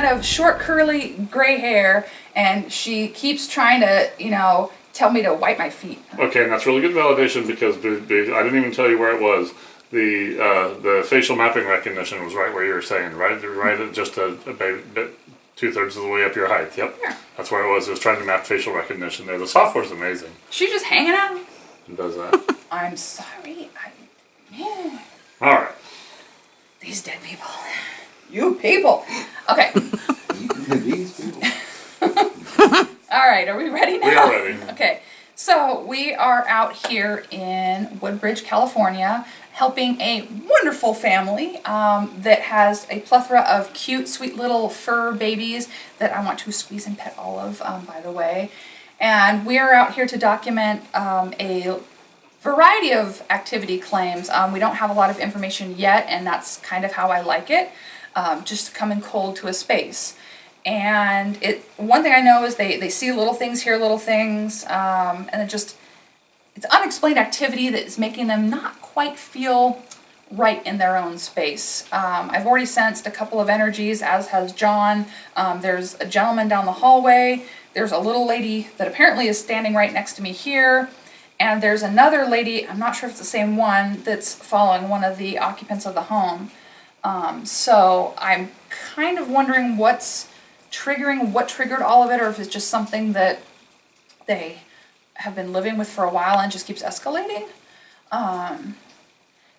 of short, curly, gray hair, and she keeps trying to, tell me to wipe my feet. Okay, and that's really good validation because I didn't even tell you where it was. The facial mapping recognition was right where you were saying, right at just a bit 2/3 of the way up your height. Yep, yeah. That's where it was. It was trying to map facial recognition there. The software's amazing. She's just hanging out. It does that. I'm sorry. Man. All right. These dead people. You people. Okay. These people. All right, are we ready now? We are ready. Okay, so we are out here in Woodbridge, California, helping a wonderful family that has a plethora of cute, sweet little fur babies that I want to squeeze and pet all of, by the way. And we are out here to document a variety of activity claims. We don't have a lot of information yet, and that's kind of how I like it, just to come in cold to a space. And one thing I know is they see little things, hear little things, and it's unexplained activity that is making them not quite feel right in their own space. I've already sensed a couple of energies, as has Jon. There's a gentleman down the hallway. There's a little lady that apparently is standing right next to me here. And there's another lady, I'm not sure if it's the same one, that's following one of the occupants of the home. So I'm kind of wondering what triggered all of it, or if it's just something that they have been living with for a while and just keeps escalating.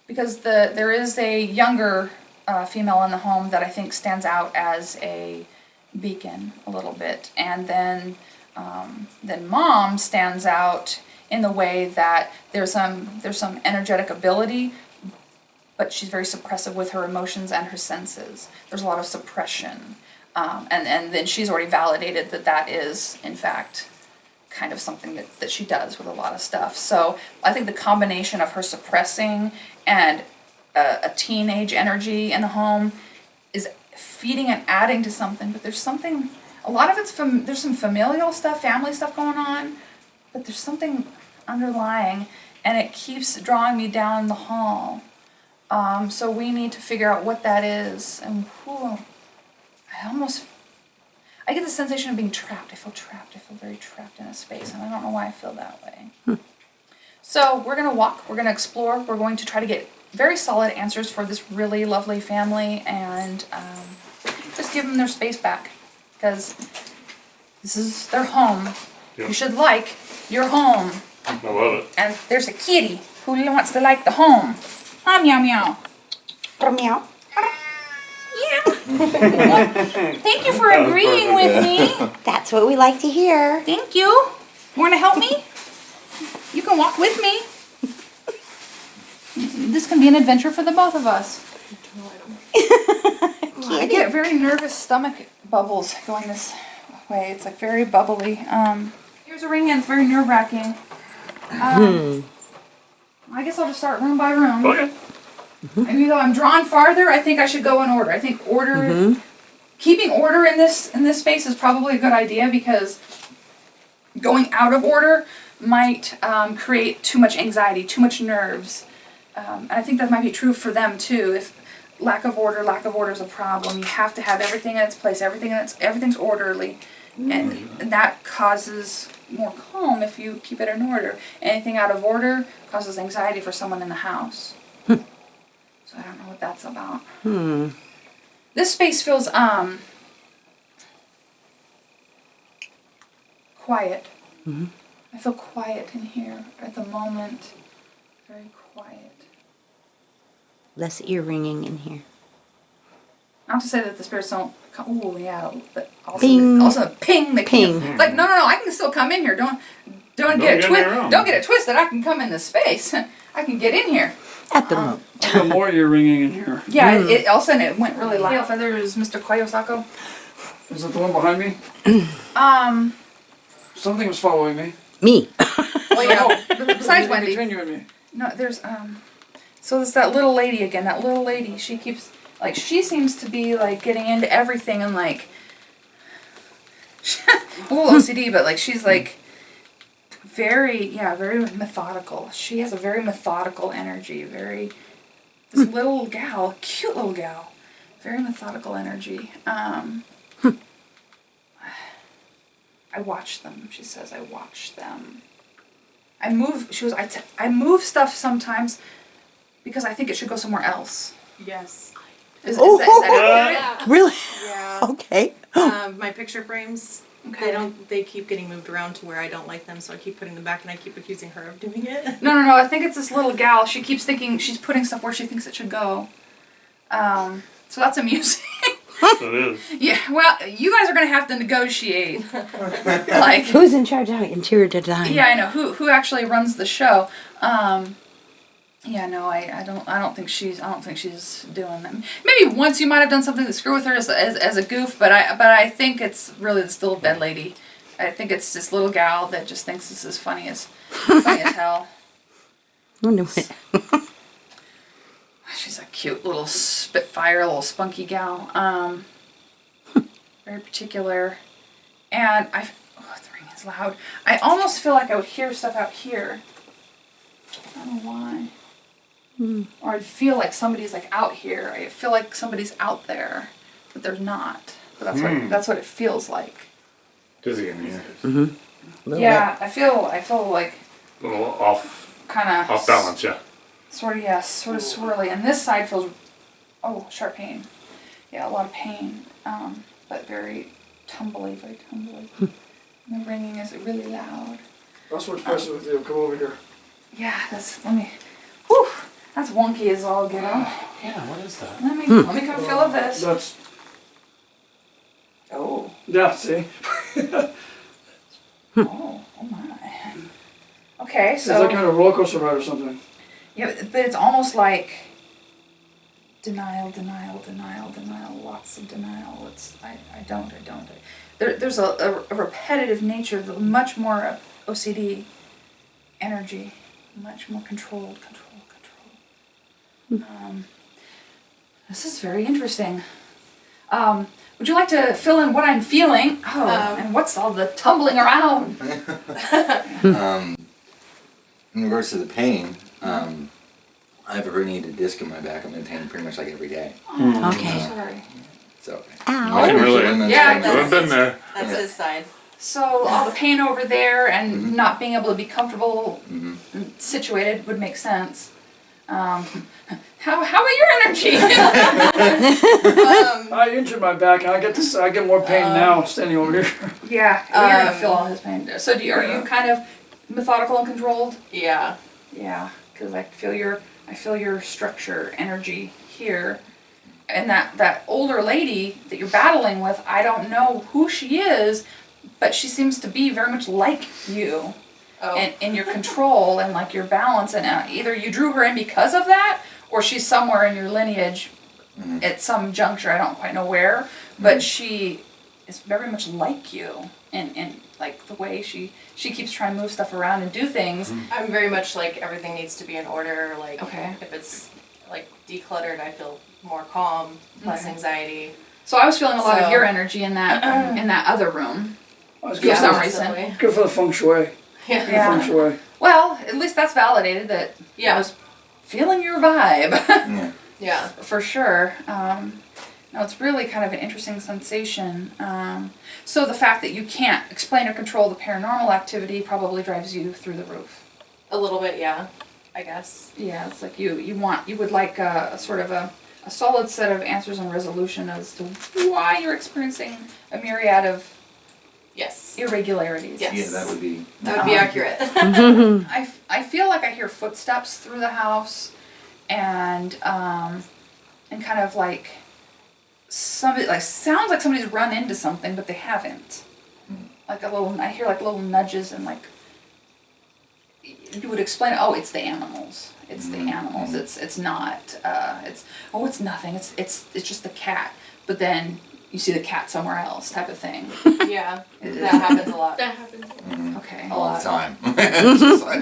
Because there is a younger female in the home that I think stands out as a beacon a little bit. And then Mom stands out in the way that there's some energetic ability, but she's very suppressive with her emotions and her senses. There's a lot of suppression. And then she's already validated that is, in fact, kind of something that she does with a lot of stuff. So I think the combination of her suppressing and a teenage energy in the home is feeding and adding to something, but there's something, a lot of it's, there's some familial stuff, family stuff going on, but there's something underlying, and it keeps drawing me down the hall. So we need to figure out what that is, and I get the sensation of being trapped. I feel trapped. I feel very trapped in a space, and I don't know why I feel that way. So we're going to walk. We're going to explore. We're going to try to get very solid answers for this really lovely family, and just give them their space back, because this is their home. Yep. You should like your home. I love it. And there's a kitty who wants to like the home. Meow meow. Meow. Yeah. Thank you for agreeing with me. That's what we like to hear. Thank you. Want to help me? You can walk with me. This can be an adventure for the both of us. I get very nervous stomach bubbles going this way. It's like very bubbly. Here's a ring and it's very nerve-wracking. I guess I'll just start room by room. Okay. And even though I'm drawn farther, I think I should go in order. I think keeping order in this space is probably a good idea, because going out of order might create too much anxiety, too much nerves. And I think that might be true for them too. If lack of order is a problem, you have to have everything in its place, everything's orderly. And that causes more calm if you keep it in order. Anything out of order causes anxiety for someone in the house. So I don't know what that's about. This space feels quiet. I feel quiet in here at the moment. Very quiet. Less ear ringing in here. Not to say that the spirits don't come, but also Ping. Also ping, they Ping. Ping. Like no, I can still come in here. Don't get it twisted. I can come in this space. I can get in here. At the moment. The more you're ringing in here. Yeah, it all of a sudden it went really loud. There's Mr. Koyasako. Is it the one behind me? Something was following me. Me. Well, yeah. Besides Wendy. Between you and me. No, there's so it's that little lady again. That little lady. She keeps she seems to be getting into everything and a little OCD, but she's very methodical. She has a very methodical energy. This little gal, cute little gal, very methodical energy. I watch them. She says, I watch them. I move, she goes, I move stuff sometimes because I think it should go somewhere else. Yes. Is that accurate? Really? Yeah. Okay. My picture frames, Okay. they keep getting moved around to where I don't like them, so I keep putting them back and I keep accusing her of doing it. No, I think it's this little gal. She keeps thinking she's putting stuff where she thinks it should go. So that's amusing. It is. Yeah, well, you guys are going to have to negotiate. Like, Who's in charge of interior design? yeah, I know. Who actually runs the show? Yeah, no, I don't think she's doing that. Maybe once you might have done something to screw with her as a goof, but I think it's really still a dead lady. I think it's this little gal that just thinks this is funny as hell. Wonder what. She's a cute little spitfire, little spunky gal. Very particular, and the ring is loud. I almost feel like I would hear stuff out here. I don't know why. Or I'd feel like somebody's like out here. I feel like somebody's out there, but they're not. But that's what it feels like. Dizzy in here. Yeah, I feel like A little off kind of balance, yeah. sort of swirly. And this side feels sharp pain. Yeah, a lot of pain. But very tumbly. And the ringing is really loud. I'll switch places with you. Come over here. Yeah, that's wonky as all get out. Yeah, what is that? Let me come feel of this. That's, Oh. yeah, see? Oh my. Okay, It's like kind so of roller coaster ride or something. yeah, but it's almost like denial, lots of denial. I don't. There's a repetitive nature, much more OCD energy, much more controlled. This is very interesting. Would you like to fill in what I'm feeling? And what's all the tumbling around? In regards to the pain, I have a herniated disc in my back. I'm in pain pretty much like every day. Okay. Sorry. So, Ow. I can really- Yeah, I've been there. That's his side. So all the pain over there and not being able to be comfortable situated would make sense. How about your energy? I injured my back and I get more pain now standing over here. Yeah, you're gonna feel all his pain. So are you kind of methodical and controlled? Yeah. Yeah, because I feel your structure, energy here, and that older lady that you're battling with. I don't know who she is, but she seems to be very much like you, in your control and like your balance. And either you drew her in because of that, or she's somewhere in your lineage, at some juncture. I don't quite know where, but she is very much like you, and like the way she keeps trying to move stuff around and do things. I'm very much like everything needs to be in order. Like Okay. if it's like decluttered, I feel more calm, less Okay. anxiety. So I was feeling a lot of So- your energy in that other room. It's For good, some for, reason. possibly. good for the feng shui. Yeah. Good feng shui. Well, at least that's validated that I Yeah. was feeling your vibe. yeah. Yeah. For sure. No, it's really kind of an interesting sensation. So the fact that you can't explain or control the paranormal activity probably drives you through the roof. A little bit, yeah. I guess. Yeah, it's like you would like a sort of a solid set of answers and resolution as to why you're experiencing a myriad of Yes. irregularities. Yes. Yeah, that would be. Accurate. I feel like I hear footsteps through the house, and kind of like somebody, like sounds like somebody's run into something, but they haven't. Like I hear like little nudges, and like you would explain, oh, it's the animals. It's the animals. It's not. It's nothing. It's just the cat. But then you see the cat somewhere else, type of thing. Yeah. That happens a lot. That happens. Okay. All the time. It's just like,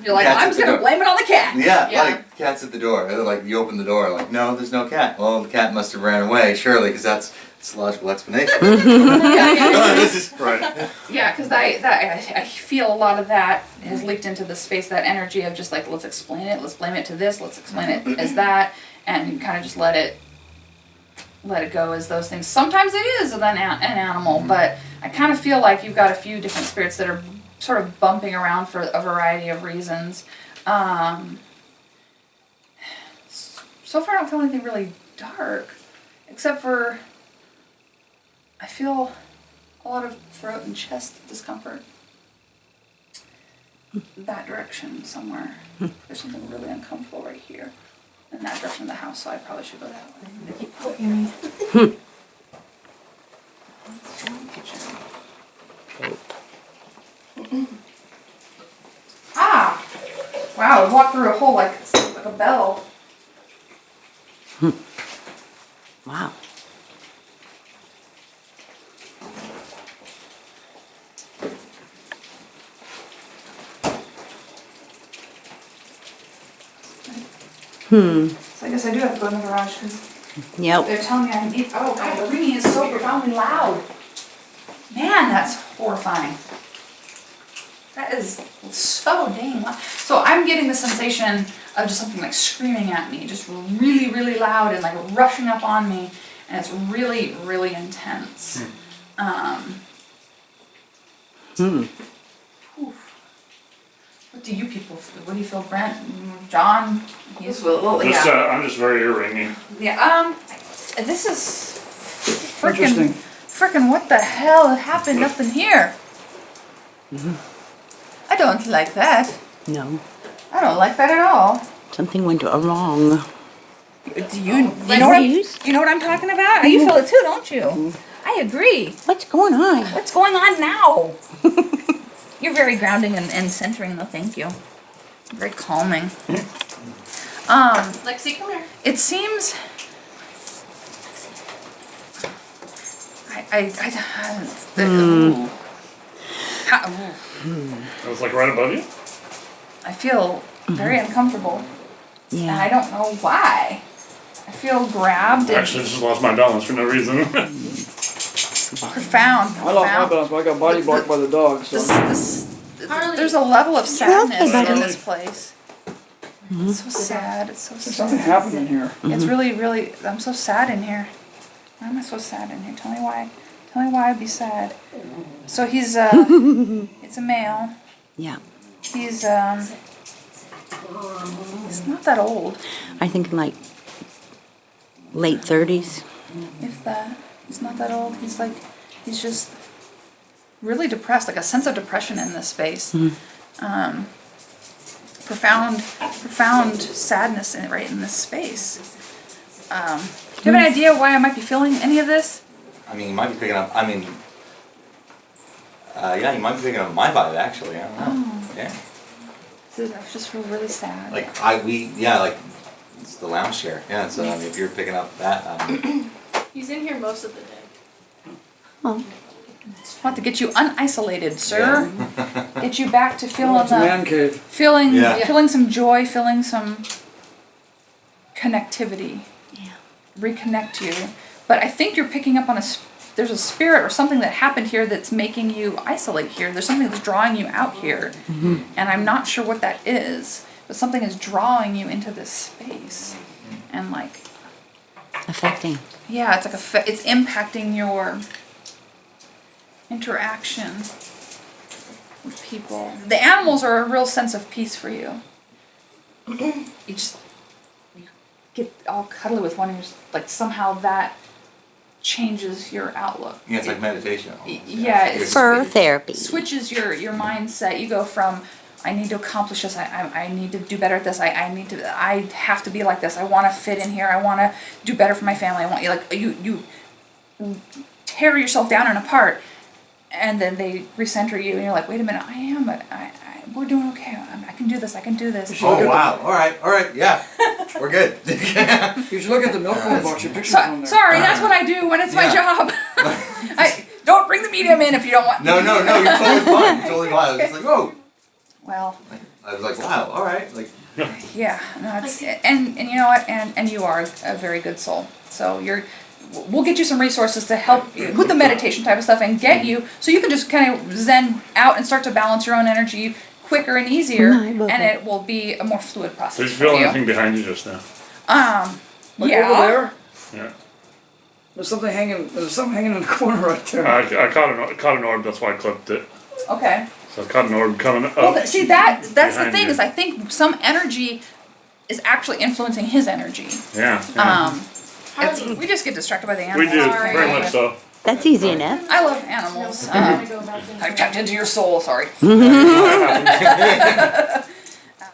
You're like, Cats I'm at just the gonna door. blame it on the cat. yeah, Yeah. like cats at the door. They're like, you open the door, like, no, there's no cat. Well, the cat must have ran away, surely, because that's the logical explanation. This is Right. Yeah, because I feel a lot of that has leaked into the space, that energy of just like, let's explain it, let's blame it to this, let's explain it as that, and kind of just let it go as those things. Sometimes it is an animal, but I kind of feel like you've got a few different spirits that are sort of bumping around for a variety of reasons. So far I don't feel anything really dark, except for I feel a lot of throat and chest discomfort. That direction somewhere. There's something really uncomfortable right here. In that direction of the house, so I probably should go that way. They keep poking me. Ah! Wow, I walked through a hole like a bell. Wow. So I guess I do have to go in the garage because Yep. they're telling me I can eat. Oh god, the ringing is so profoundly loud. Man, that's horrifying. That is so dang loud. So I'm getting the sensation of just something like screaming at me, just really, really loud and like rushing up on me, and it's really, really intense. What do you people feel? What do you feel, Brent? Jon? He's I'm just very ear-ringing. Yeah, this is Interesting. freaking what the hell happened up in here? I don't like that. No. I don't like that at all. Something went wrong. Do you know Confused? you know what I'm talking about? You feel it too, don't you? I agree. What's going on? What's going on now? You're very grounding and centering though, thank you. Very calming. Lexi, come here. It seems ooh. It was like right above you? I feel very uncomfortable. And I Yeah. don't know why. I feel grabbed I and actually just lost my balance for no reason. profound. I lost my balance, but I got body blocked by the dog, so. There's a level of sadness buddy. in this place. It's so sad. It's so sad. Something happened in here. It's really, really. I'm so sad in here. Why am I so sad in here? Tell me why. Tell me why I'd be sad. So he's it's a male. Yeah. He's not that old, I think like late 30s. if that. He's not that old. He's just really depressed, like a sense of depression in this space. Profound sadness right in this space. Do you have an idea why I might be feeling any of this? I mean, you might be picking up. I mean, yeah, you might be picking up my vibe actually. I don't know. Yeah. I just feel really sad. Like like it's the lounge chair. Yeah. So I mean, if you're picking up that, He's in here most of the day. Oh. I want to get you unisolated, sir. Get you back to feeling It's a man cave. feeling some joy, feeling some connectivity. Yeah. Reconnect you. But I think you're picking up on there's a spirit or something that happened here that's making you isolate here. There's something that's drawing you out here. And I'm not sure what that is, but something is drawing you into this space. And like, Affecting. yeah, it's like it's impacting your interaction with people. The animals are a real sense of peace for you. You get all cuddly with one, and you're just, like somehow that changes your outlook. yeah, it's like meditation. Yeah, it's For therapy. switches your mindset. You go from I need to accomplish this. I need to do better at this. I have to be like this. I want to fit in here. I want to do better for my family. I want you tear yourself down and apart, and then they recenter you, and you're like, wait a minute, we're doing okay. I can do this. I can do this. Oh wow! All right, yeah, we're good. You should look at the milk phone box, your picture's on there. Sorry, that's what I do when it's my job. I don't bring the medium in if you don't want. No, you're totally fine. You're totally fine. I was just like, whoa. Well, I was like, wow, all right, like. yeah, no, it's and you know what, and you are a very good soul. So we'll get you some resources to help you with the meditation type of stuff and get you so you can just kind of zen out and start to balance your own energy quicker and easier, No, I love and it. it will be a more fluid Did process you for feel you. anything behind you just now? Like Yeah. over there? Yeah. There's something hanging in the corner right there. I caught an orb. That's why I clipped it. Okay. So I caught an orb coming up. Well, see that's the behind thing you. is I think some energy is actually influencing his energy. Yeah. We just get distracted by the We animals. do, Sorry. very much so. That's easy enough. I love animals. I tapped into your soul. Sorry.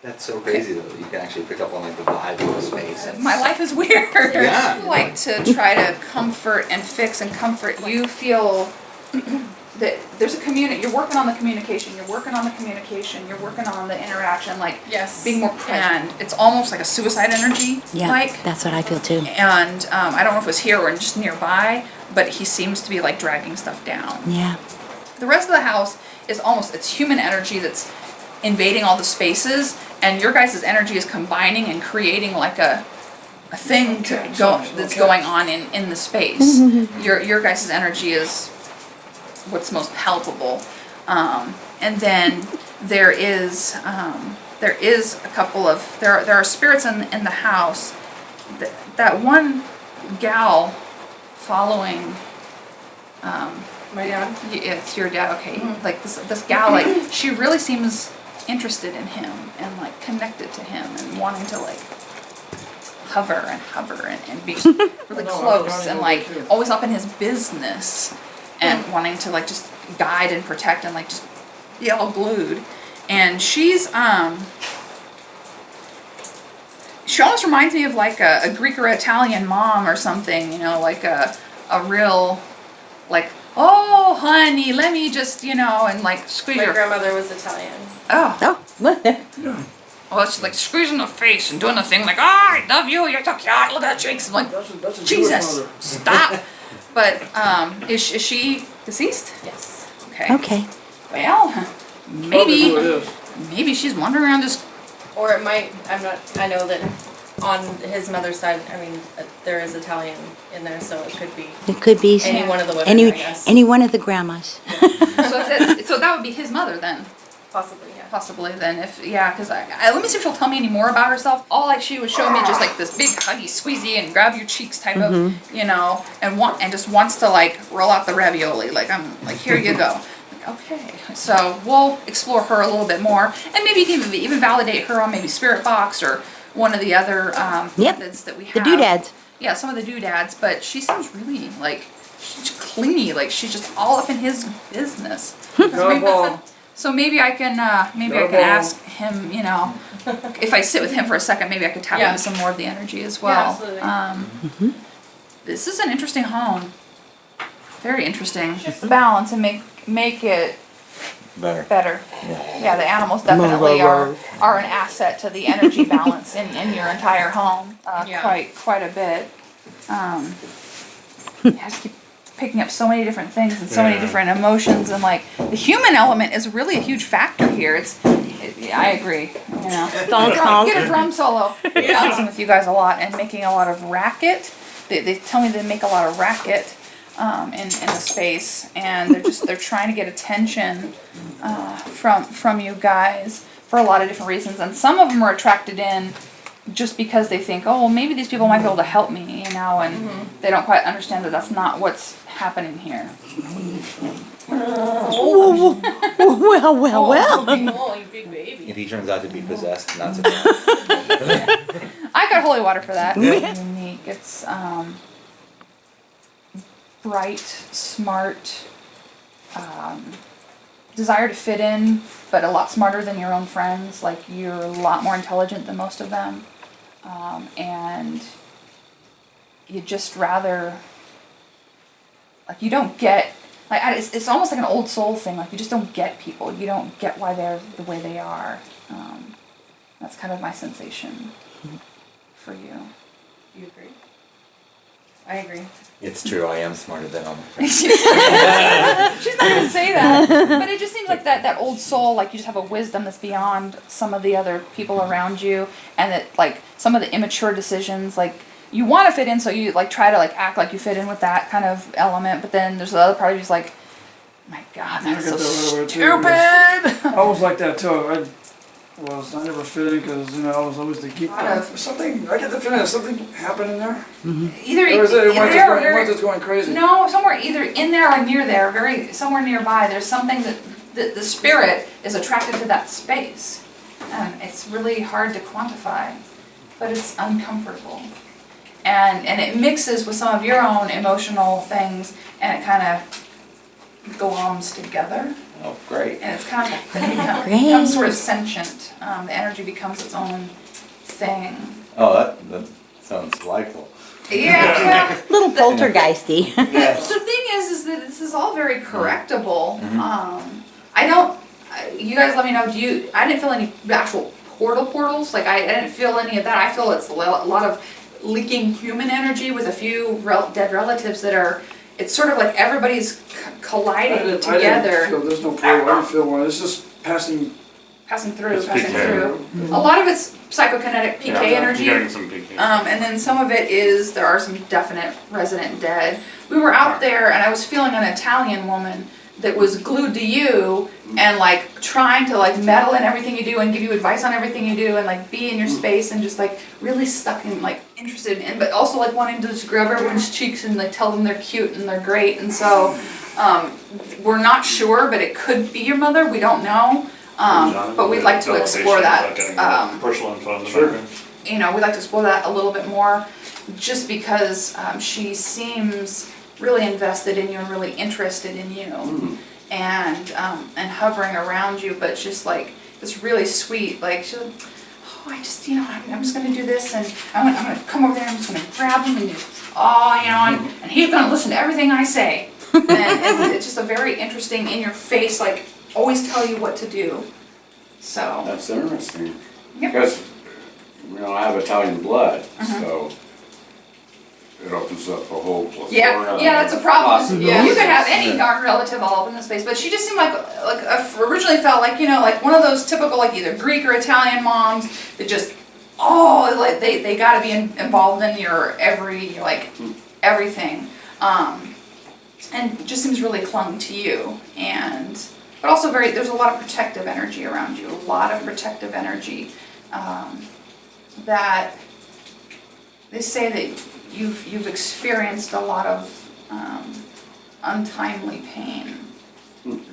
That's so crazy though. That you can actually pick up on like the vibe of the space. My life is weird. Yeah. I like to try to comfort and fix and comfort. You feel that there's a community. You're working on the communication. You're working on the communication. You're working on the interaction. Like Yes. being more present. It's almost like a suicide energy. Yeah, Like. that's what I feel too. And I don't know if it was here or just nearby, but he seems to be like dragging stuff down. Yeah. The rest of the house is it's human energy that's invading all the spaces, and your guys' energy is combining and creating like a thing that's going on in the space. Your guys' energy is what's most palpable. And then there is a couple of there are spirits in the house. That one gal following My dad. it's your dad, okay. Like this gal, like she really seems interested in him and like connected to him and wanting to like hover and be really close and like always up in his business and wanting to like just guide and protect and like just be all glued. And she almost reminds me of like a Greek or Italian mom or something, you know, like a real like, oh honey, let me just, you know, and like squeeze My your grandmother was Italian. oh. Oh. Well, it's like squeezing the face and doing the thing like, I love you, you're so cute, look at that cheeks. I'm like, That's a Jewish Jesus, mother. stop. But is she deceased? Yes. Okay. Okay. Well, Probably who it maybe is. she's wandering around just. Or it might. I know that on his mother's side. I mean, there is Italian in there, so it could be It could be any one of the women. I guess. any one of the grandmas. So that would be his mother then. Possibly, yeah. Possibly then, because let me see if she'll tell me any more about herself. All like she was showing me just like this big huggy, squeezy, and grab your cheeks type of, you know, and just wants to like roll out the ravioli. Like I'm like, here you go. Like, okay, so we'll explore her a little bit more, and maybe you can even validate her on maybe Spirit Box or one of the other Yep. methods that we have. The doodads. Yeah, some of the doodads, but she seems really like she's clingy. Like she's just all up in his business. Garbo. So maybe I can ask him, you know, if I sit with him for a second, maybe I could tap Yeah. into some more of the energy as Yeah, well. absolutely. This is an interesting home. Very interesting. Shift the balance and make it better. Yeah, the animals definitely are an asset to the energy balance in your entire home. Yeah. Quite a bit. I just keep picking up so many different things and so many different emotions, and like the human element is really a huge factor here. I agree. You know, get a drum solo. Dancing with you guys a lot and making a lot of racket. They tell me they make a lot of racket in the space, and they're trying to get attention from you guys for a lot of different reasons, and some of them are attracted in just because they think, oh, well, maybe these people might be able to help me, you know, and they don't quite understand that that's not what's happening here. Well. Oh, you big baby. If he turns out to be possessed, not so bad. I got holy water for that. Unique. It's bright, smart, desire to fit in, but a lot smarter than your own friends. Like you're a lot more intelligent than most of them, and you just rather like you don't get like it's almost like an old soul thing. Like you just don't get people. You don't get why they're the way they are. That's kind of my sensation for you. You agree? I agree. It's true, I am smarter than all my friends. She's not gonna say that, but it just seems like that old soul. Like you just have a wisdom that's beyond some of the other people around you, and that like some of the immature decisions, like you want to fit in, so you like try to like act like you fit in with that kind of element, but then there's the other part of you's like, my God, that's so I get that right away, too. stupid. I was like that too. was I never fit in because I was always the geek. Lot of- Something I get the feeling that something happened in there. Either Or is it either once there or it's very- going, going crazy? no, somewhere either in there or near there, somewhere nearby. There's something that the spirit is attracted to that space, and it's really hard to quantify, but it's uncomfortable, and it mixes with some of your own emotional things, and it kind of gloms together. Oh, great. And it's kind of it becomes sort of sentient. The energy becomes its own thing. Oh, that sounds delightful. Yeah. Little poltergeisty. Yes. The thing is that this is all very correctable. I don't. You guys, let me know. I didn't feel any actual portals. Like I didn't feel any of that. I feel it's a lot of leaking human energy with a few dead relatives that are. It's sort of like everybody's colliding together. I didn't feel there's no portal. I didn't feel one. It's just passing through. It's PK. A lot of it's psychokinetic PK energy. Getting some PK. And then some of it is, there are some definite resident dead. We were out there and I was feeling an Italian woman that was glued to you and like trying to like meddle in everything you do and give you advice on everything you do and like be in your space and just like really stuck in like interested in, but also like wanting to just grab everyone's cheeks and like tell them they're cute and they're great. And so we're not sure, but it could be your mother. We don't know. But we'd like to explore that. Personal info in the Sure. background. You know, we'd like to explore that a little bit more, just because she seems really invested in you and really interested in you, and hovering around you, but just like this really sweet, like she's like, oh, I just, I'm just gonna do this, and I'm gonna come over there, I'm just gonna grab him, and and he's gonna listen to everything I say, and it's just a very interesting, in your face, like always tell you what to do. So That's interesting. Yep. Because, I have Italian blood, Uh-huh. so it opens up a whole plethora yeah, of that's a problem. possibilities. You could have any darn relative all up in the space, but she just seemed like originally felt like like one of those typical like either Greek or Italian moms that just like they got to be involved in your everything, and just seems really clung to you, but also there's a lot of protective energy around you, that they say that you've experienced a lot of untimely pain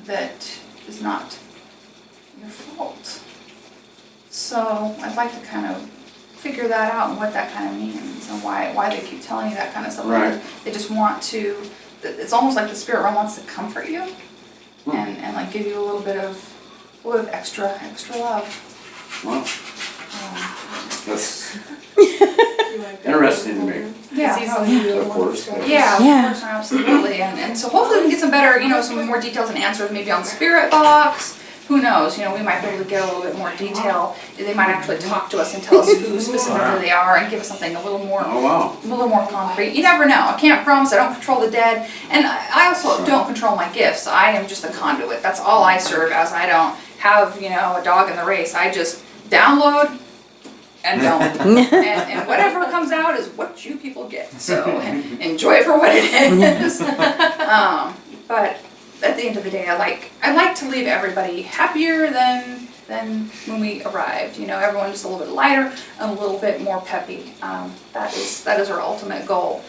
that is not your fault. So I'd like to kind of figure that out and what that kind of means and why they keep telling you that kind of stuff. Right. They just want to. It's almost like the spirit realm wants to comfort you and like give you a little bit of extra love. Well, that's interesting to me, Yeah. of course. but- Yeah, Yeah. of course, absolutely. And so hopefully we can get some better, some more details and answers maybe on Spirit Box. Who knows, we might be able to get a little bit more detail. They might actually talk to us and tell us who specifically they are and give us something a little more Oh, wow. concrete. You never know. I can't promise. I don't control the dead. And I also don't control my gifts. I am just a conduit. That's all I serve as. I don't have, a dog in the race. I just download and don't. and whatever comes out is what you people get. So enjoy it for what it is. But at the end of the day, I like to leave everybody happier than when we arrived. Everyone just a little bit lighter and a little bit more peppy. That is our ultimate goal.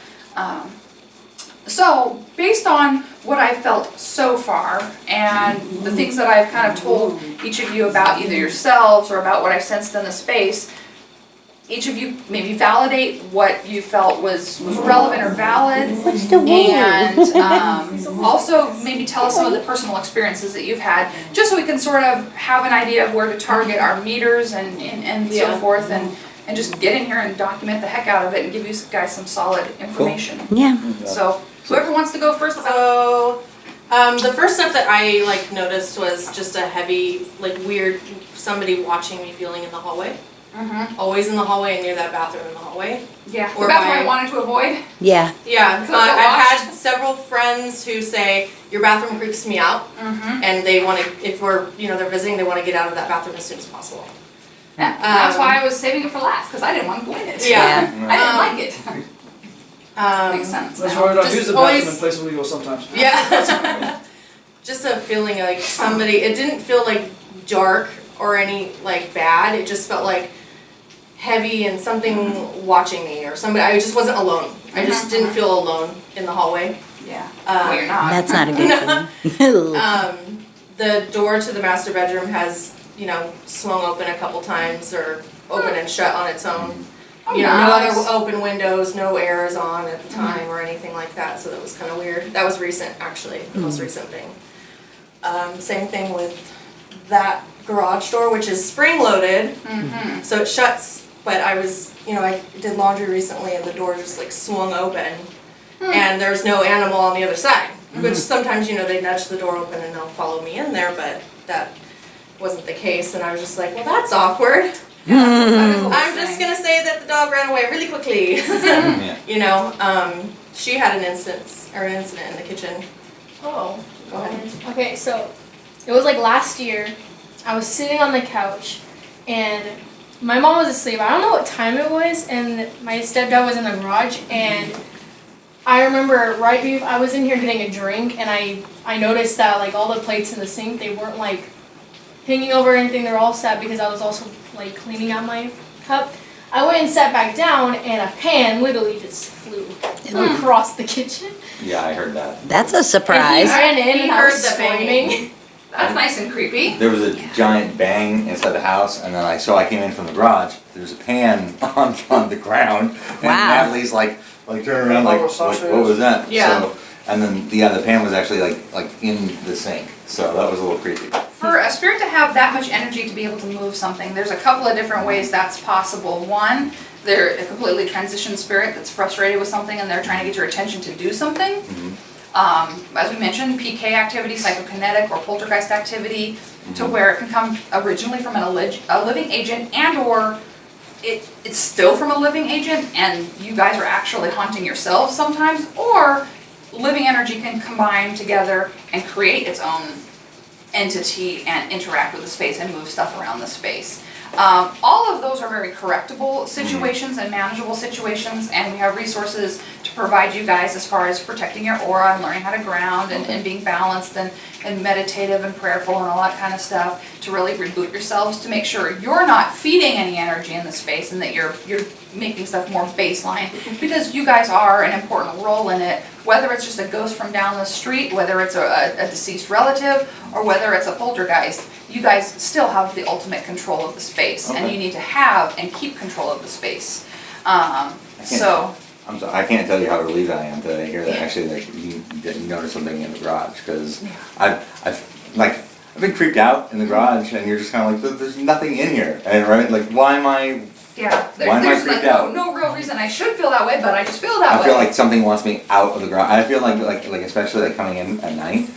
So based on what I've felt so far and the things that I've kind of told each of you about either yourselves or about what I've sensed in the space, each of you maybe validate what you felt was relevant or valid, What's the word? and also maybe tell us some of the personal experiences that you've had, just so we can sort of have an idea of where to target our meters and so forth, and just get in here and document the heck out of it and give you guys some solid information. Yeah. So whoever wants to go first. So, the first stuff that I noticed was just a heavy, weird somebody watching me feeling in the hallway. Always in the hallway and near that bathroom in the hallway. Yeah, Or the bathroom by- I wanted to avoid. Yeah. Yeah, Because I've I had several friends who say your bathroom creeps me out, and they want to, if they're visiting, they want to get out of that bathroom as soon as possible. Yeah, that's why I was saving it for last, because I didn't want to go in it. Yeah. I didn't like it. Makes sense. That's now. why we don't Just use the always- bathroom in places we go sometimes. Yeah. Just a feeling like somebody. It didn't feel like dark or any like bad. It just felt like heavy and something watching me or somebody. I just wasn't alone. I just didn't feel alone in the hallway. Yeah. Well, you're not. That's not a good thing. The door to the master bedroom has, swung open a couple times or open and shut on its own. Oh, No nice. other open windows, no air is on at the time or anything like that, so that was kind of weird. That was recent, actually, the most recent thing. Same thing with that garage door, which is spring-loaded, so it shuts, but I was, I did laundry recently and the door just like swung open, and there's no animal on the other side, which sometimes, they nudge the door open and they'll follow me in there, but that wasn't the case, and I was just like, well, that's awkward. I'm just gonna say that the dog ran away really quickly. She had an incident in the kitchen. Oh. Go ahead. Okay, so it was like last year. I was sitting on the couch, and my mom was asleep. I don't know what time it was, and my stepdad was in the garage, and I remember right before I was in here getting a drink, and I noticed that like all the plates in the sink, they weren't like hanging over or anything. They're all set because I was also like cleaning out my cup. I went and sat back down, and a pan literally just flew across the kitchen. Yeah, I heard that. That's a And he surprise. ran in He and I heard was the banging. screaming. That's nice and creepy. There was a giant bang inside the house, and then I came in from the garage. There was a pan on the ground, and Wow. Natalie's like turning around like what was that? Yeah. So, and then the pan was actually like in the sink, so that was a little creepy. For a spirit to have that much energy to be able to move something, there's a couple of different ways that's possible. One, they're a completely transitioned spirit that's frustrated with something and they're trying to get your attention to do something. As we mentioned, PK activity, psychokinetic or poltergeist activity, to where it can come originally from a living agent and or it's still from a living agent and you guys are actually haunting yourselves sometimes, or living energy can combine together and create its own entity and interact with the space and move stuff around the space. All of those are very correctable situations and manageable situations, and we have resources to provide you guys as far as protecting your aura and learning how to ground and being balanced and meditative and prayerful and all that kind of stuff to really reboot yourselves to make sure you're not feeding any energy in the space and that you're making stuff more baseline, because you guys are an important role in it, whether it's just a ghost from down the street, whether it's a deceased relative, or whether it's a poltergeist. You guys still have the ultimate control of the space, and you need to have and keep control of the space. I'm sorry, I can't tell you how relieved I am to hear that actually you didn't notice something in the garage, because I've been creeped out in the garage, and you're just kind of like, there's nothing in here, and right, like why am I? Yeah, Why am I there's freaked like out? no real reason I should feel that way, but I just feel that way. I feel like something wants me out of the garage. I feel like especially like coming in at night,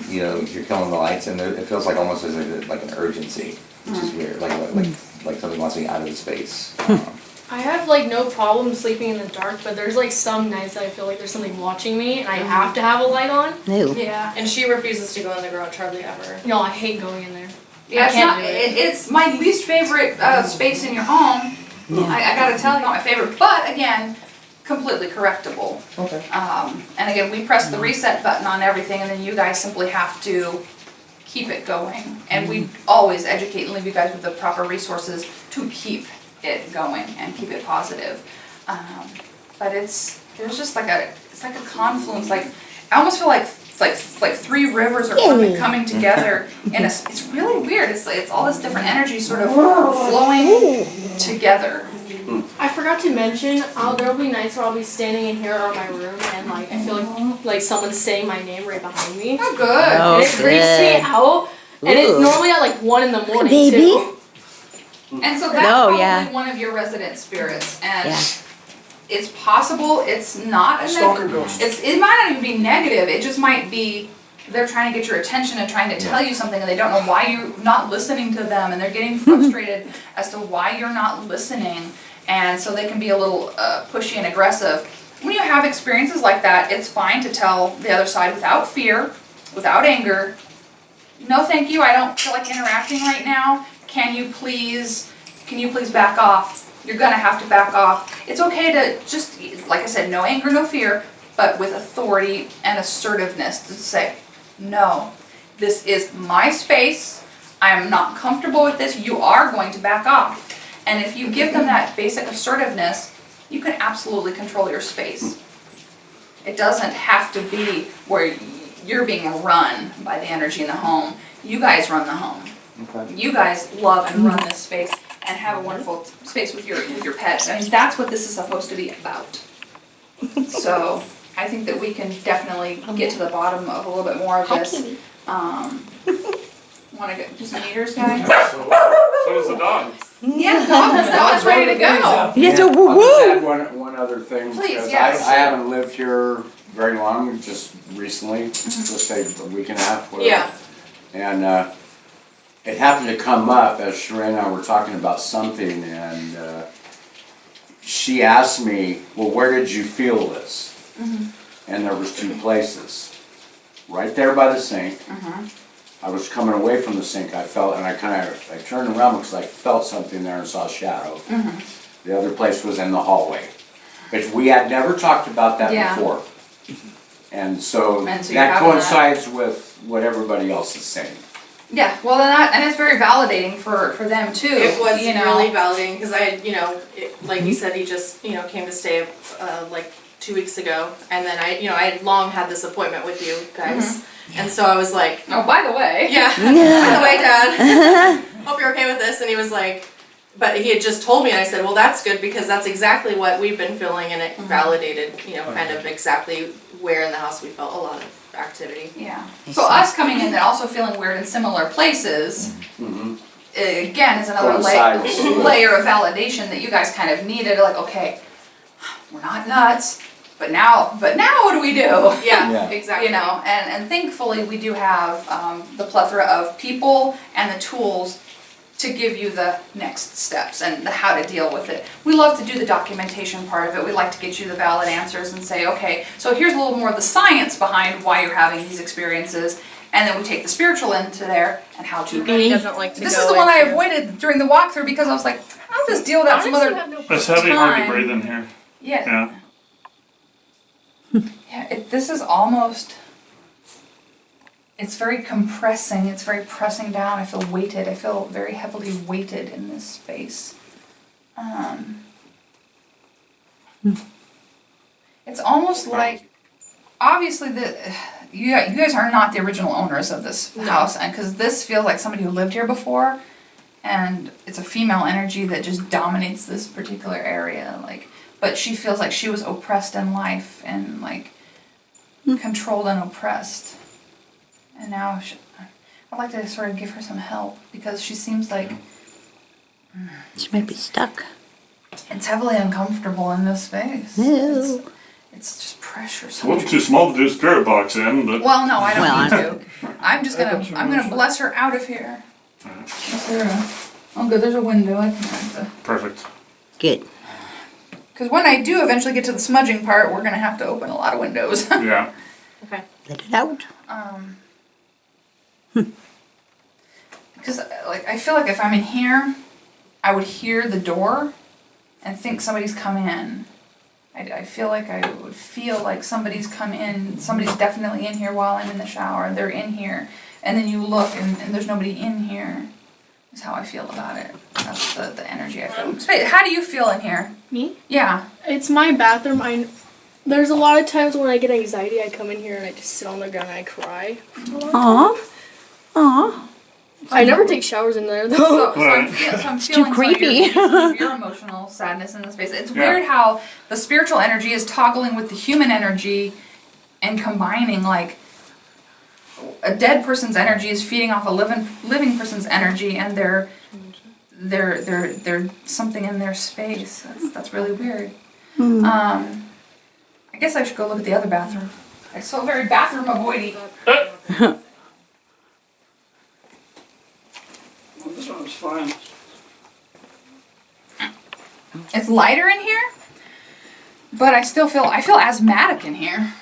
you're killing the lights, and it feels like almost as like an urgency, which is weird. Like something wants me out of the space. I have like no problem sleeping in the dark, but there's like some nights that I feel like there's something watching me and I have to have a light on. Ew. Yeah. And she refuses to go in the garage hardly ever. No, I hate going in there. Yeah, I can't do it. it's my least favorite space in your home. I gotta tell you, not my favorite, but again, completely correctable. Okay. And again, we press the reset button on everything, and then you guys simply have to keep it going. And we always educate and leave you guys with the proper resources to keep it going and keep it positive. But there's just it's like a confluence. Like I almost feel like three rivers are coming together, and it's really weird. It's all this different energy sort of flowing together. I forgot to mention, there'll be nights where I'll be standing in here or in my room and like I feel like someone's saying my name right behind me. Oh, good. Oh, And it creeps me good. out. And it's Ooh. normally at like 1 in the morning Baby? too. And so that's No, probably yeah. one of your resident spirits, and Yeah. it's possible it's not a Stalker negative. ghost. It might not even be negative. It just might be they're trying to get your attention and trying to tell you something, and they don't know why you're not listening to them, and they're getting frustrated as to why you're not listening, and so they can be a little pushy and aggressive. When you have experiences like that, it's fine to tell the other side without fear, without anger. No, thank you. I don't feel like interacting right now. Can you please back off? You're gonna have to back off. It's okay to just, like I said, no anger, no fear, but with authority and assertiveness to say, no, this is my space. I am not comfortable with this, you are going to back off. And if you give them that basic assertiveness, you can absolutely control your space. It doesn't have to be where you're being run by the energy in the home. You guys run the home. Okay. You guys love and run this space and have a wonderful space with your pets. I mean, that's what this is supposed to be about. So I think that we can definitely get to the bottom of a little bit more of this. Want to get do some meters, guys? So is the dog. Yeah, the dog's ready to go. Yes, I'll woo just woo. add one other thing. Please, because yes. I haven't lived here very long, just recently, let's say a week and a half, whatever. Yeah. And it happened to come up as Sheree and I were talking about something, and she asked me, well, where did you feel this? And there was 2 places. Right there by the sink. I was coming away from the sink, I felt, and I turned around because I felt something there and saw a shadow. The other place was in the hallway. But we had never talked about that Yeah. before. And so And so you're that having coincides with what everybody else is saying. Yeah, well, and it's very validating for them too. It was you know. really validating because like you said, he just came to stay like 2 weeks ago, and then I had long had this appointment with you guys, and so I was like, Oh, by the way. yeah, by the way, Dad, hope you're okay with this, and he was like, but he had just told me, and I said, well, that's good because that's exactly what we've been feeling, and it validated, kind of exactly where in the house we felt a lot of activity. Yeah. So us coming in and also feeling weird in similar places, again, is another Coincides. layer of validation that you guys kind of needed. Like, okay, we're not nuts, but now what do we do? Yeah, exactly. And thankfully we do have the plethora of people and the tools to give you the next steps and the how to deal with it. We love to do the documentation part of it. We like to get you the valid answers and say, okay, so here's a little more of the science behind why you're having these experiences, and then we take the spiritual into there and how to He doesn't like to This go is the one I into- avoided during the walkthrough because I was like, I'll just deal with that some other It's heavy, hard to time. breathe in here. Yeah. Yeah. Yeah, this is almost, it's very compressing, it's very pressing down. I feel weighted, I feel very heavily weighted in this space. It's almost like, obviously you guys are not the original owners of this house, and because this feels like somebody who lived here before, and it's a female energy that just dominates this particular area, but she feels like she was oppressed in life and controlled and oppressed. And now I'd like to sort of give her some help because she seems like She might be stuck. it's heavily uncomfortable in this space. Ew. It's just pressure. It's a little too small to do a spirit box in, but Well, no, I don't Well, need to. I'm gonna bless her out of here. Is there oh good, there's a window. I can perfect. Good. because when I do eventually get to the smudging part, we're gonna have to open a lot of windows. Yeah. Okay. Let it out. Because I feel like if I'm in here, I would hear the door and think somebody's come in. I feel like I would feel like somebody's come in, somebody's definitely in here while I'm in the shower, they're in here, and then you look and there's nobody in here, is how I feel about it. That's the energy I feel. Spade, how do you feel in here? Me? Yeah. It's my bathroom. There's a lot of times when I get anxiety, I come in here and I just sit on the ground and I cry. Aw. Aw. I never take showers in there though. So Right. I'm too feeling creepy. Some of your emotional sadness in this space. It's Yeah. weird how the spiritual energy is toggling with the human energy and combining. Like a dead person's energy is feeding off a living person's energy, and they're something in their space. That's really weird. I guess I should go look at the other bathroom. It's so very bathroom avoidy. Well, this one's fine. It's lighter in here, but I feel asthmatic in here,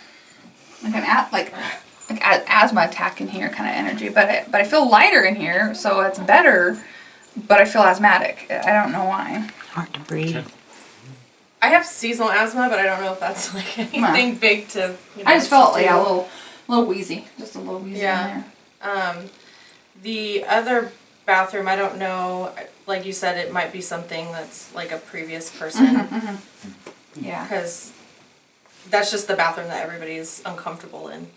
like an asthma attack in here kind of energy. But I feel lighter in here, so it's better. But I feel asthmatic. I don't know why. Hard to breathe. I have seasonal asthma, but I don't know if that's like anything big to. I just felt like a little wheezy, just a little wheezy Yeah. in there. The other bathroom, I don't know, like you said, it might be something that's like a previous person. Yeah. Because that's just the bathroom that everybody is uncomfortable in.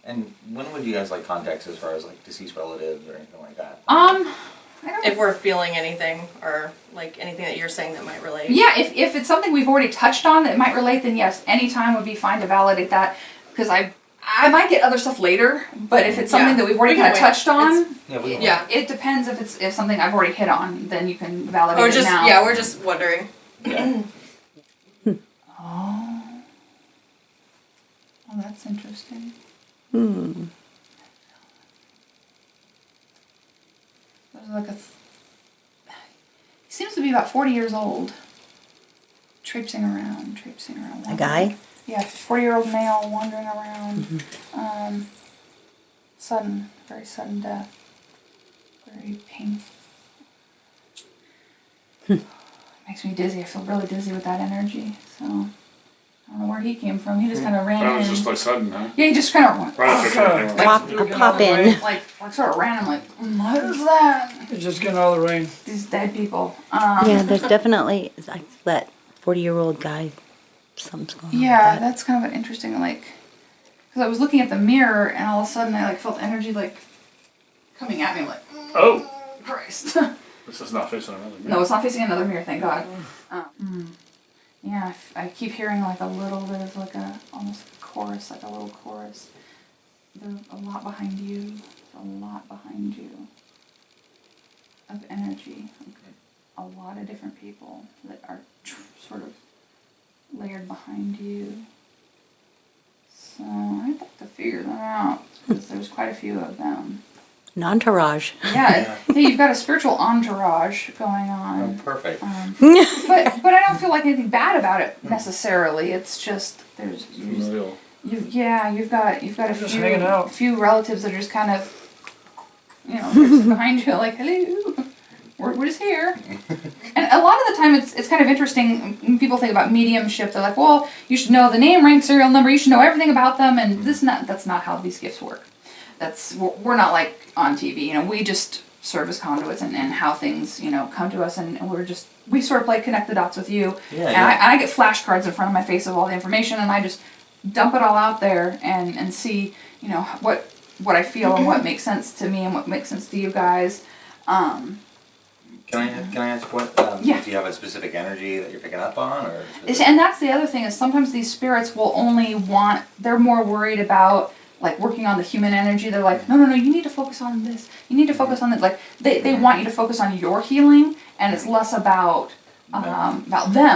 And when would you guys like contact as far as like deceased relatives or anything like that? I don't. If we're feeling anything or like anything that you're saying that might relate. Yeah, if it's something we've already touched on that might relate, then yes, any time would be fine to validate that. Because I might get other stuff later, but if it's something that we've already We kind can of wait. touched on, Yeah. it depends if something I've already hit on, then you can validate Or it just, now. yeah, we're just wondering. Oh, that's interesting. There's like he seems to be about 40 years old. Traipsing around. A guy? Yeah, 40-year-old male wandering around. Very sudden death. Very painful. Makes me dizzy. I feel really dizzy with that energy. So, I don't know where he came from. He just kind of ran That in. was just like sudden, huh? Yeah, he just kind of Right after Pop in. like sort of ran. I'm like, what is that? It's just getting all the rain. These dead people. Yeah, there's definitely like that 40-year-old guy. Something's going on. Yeah, with that. that's kind of an interesting, like, because I was looking at the mirror and all of a sudden I like felt energy like coming at me. I'm like, Oh! Christ. This is not facing another mirror. No, it's not facing another mirror, thank God. Yeah, I keep hearing like a little bit of like almost a chorus, like a little chorus. There's a lot behind you. A lot behind you. Of energy. Like, a lot of different people that are sort of layered behind you. So I'd like to figure them out because there's quite a few of them. An entourage. Yeah, you've got a spiritual entourage going on. Perfect. But I don't feel like anything bad about it necessarily. It's just Familial. you've got a Just hanging out. few relatives that are just kind of just behind you like, hello, we're just here. And a lot of the time it's kind of interesting when people think about mediumship. They're like, well, you should know the name, rank, serial number. You should know everything about them, and that's not how these gifts work. We're not like on TV. We just serve as conduits and how things come to us, and we sort of play connect the dots with you. Yeah, and yeah. I get flashcards in front of my face of all the information, and I just dump it all out there and see what I feel and what makes sense to me and what makes sense to you guys. Can I ask what? Yeah. Do you have a specific energy that you're picking up on, or? And that's the other thing is sometimes these spirits will only they're more worried about like working on the human energy. They're like, no, you need to focus on this. You need to focus on this. Like they want you to focus on your healing, and it's less about them.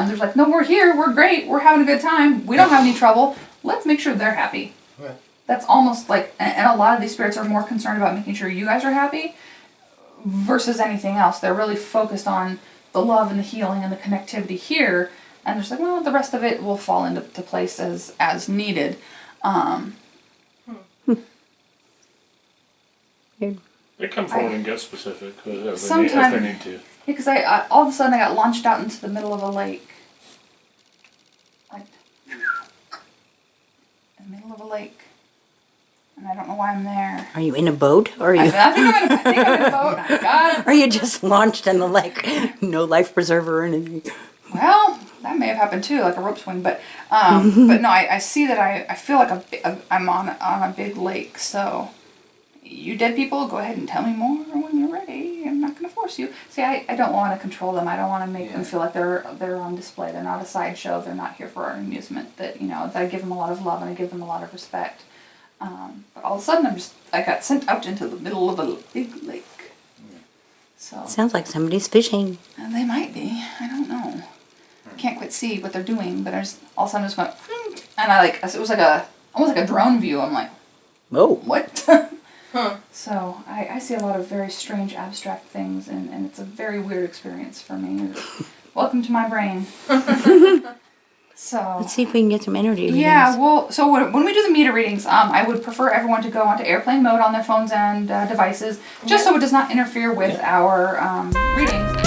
There's like, no, we're here. We're great. We're having a good time. We don't have any trouble. Let's make sure they're happy. Okay. That's almost like, and a lot of these spirits are more concerned about making sure you guys are happy versus anything else. They're really focused on the love and the healing and the connectivity here, and they're just like, well, the rest of it will fall into place as needed. They come forward and get specific if Sometimes- they need to. Yeah, because I all of a sudden I got launched out into the middle of a lake. Like, in the middle of a lake. And I don't know why I'm there. Are you in a boat? Or are I you? think I'm in a boat. Oh, God. Are you just launched in the lake? No life preserver or anything. Well, that may have happened too, like a rope swing. But no, I see that I feel like I'm on a big lake. So, you dead people, go ahead and tell me more when you're ready. I'm not going to force you. See, I don't want to control them. I don't want to make them feel like they're on display. They're not a sideshow. They're not here for our amusement. That that I give them a lot of love and I give them a lot of respect. But all of a sudden, I got sent out into the middle of a big lake. So Sounds like somebody's fishing. they might be. I don't know. I can't quite see what they're doing, but all of a sudden I just went, and it was like almost like a drone view. I'm like, Whoa. what? So I see a lot of very strange abstract things, and it's a very weird experience for me. Welcome to my brain. So Let's see if we can get some energy readings. yeah, well, so when we do the meter readings, I would prefer everyone to go onto airplane mode on their phones and devices, just so it does not interfere with our readings.